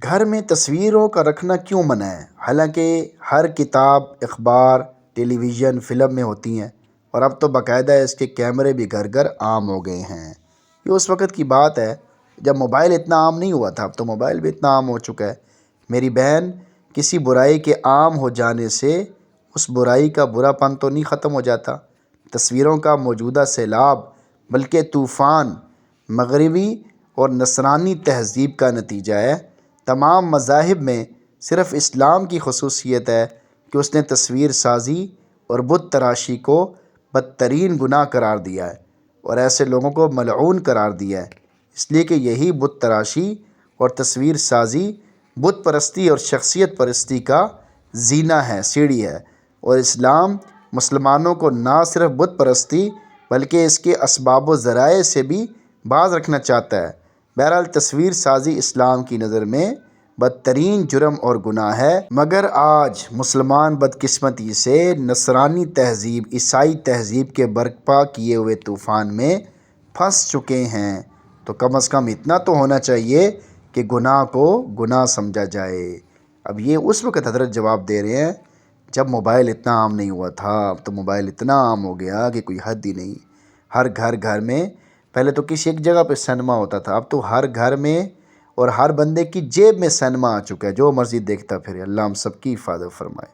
گھر میں تصویروں کا رکھنا کیوں منع ہے؟ حالانکہ ہر کتاب، اخبار، ٹیلی ویژن، فلم میں ہوتی ہیں، اور اب تو باقاعدہ اس کے کیمرے بھی گھر گھر عام ہو گئے ہیں۔ یہ اس وقت کی بات ہے جب موبائل اتنا عام نہیں ہوا تھا، اب تو موبائل بھی اتنا عام ہو چکا ہے۔ میری بہن، کسی برائی کے عام ہو جانے سے اس برائی کا برا پن تو نہیں ختم ہو جاتا۔ تصویروں کا موجودہ سیلاب بلکہ طوفان مغربی اور نصرانی تہذیب کا نتیجہ ہے۔ تمام مذاہب میں صرف اسلام کی خصوصیت ہے کہ اس نے تصویر سازی اور بت تراشی کو بدترین گناہ قرار دیا ہے اور ایسے لوگوں کو ملعون قرار دیا ہے، اس لیے کہ یہی بت تراشی اور تصویر سازی بت پرستی اور شخصیت پرستی کا زینہ ہے، سیڑھی ہے، اور اسلام مسلمانوں کو نہ صرف بت پرستی بلکہ اس کے اسباب و ذرائع سے بھی باز رکھنا چاہتا ہے۔ بہرحال تصویر سازی اسلام کی نظر میں بدترین جرم اور گناہ ہے، مگر آج مسلمان بدقسمتی سے نصرانی تہذیب، عیسائی تہذیب کے برپا کیے ہوئے طوفان میں پھنس چکے ہیں۔ تو کم از کم اتنا تو ہونا چاہیے کہ گناہ کو گناہ سمجھا جائے۔ اب یہ اس وقت حضرت جواب دے رہے ہیں جب موبائل اتنا عام نہیں ہوا تھا۔ اب تو موبائل اتنا عام ہو گیا کہ کوئی حد ہی نہیں۔ ہر گھر میں، پہلے تو کسی ایک جگہ پہ سینما ہوتا تھا، اب تو ہر گھر میں اور ہر بندے کی جیب میں سینما آ چکا ہے، جو مرضی دیکھتا پھرے۔ اللہ ہم سب کی حفاظت فرمائے۔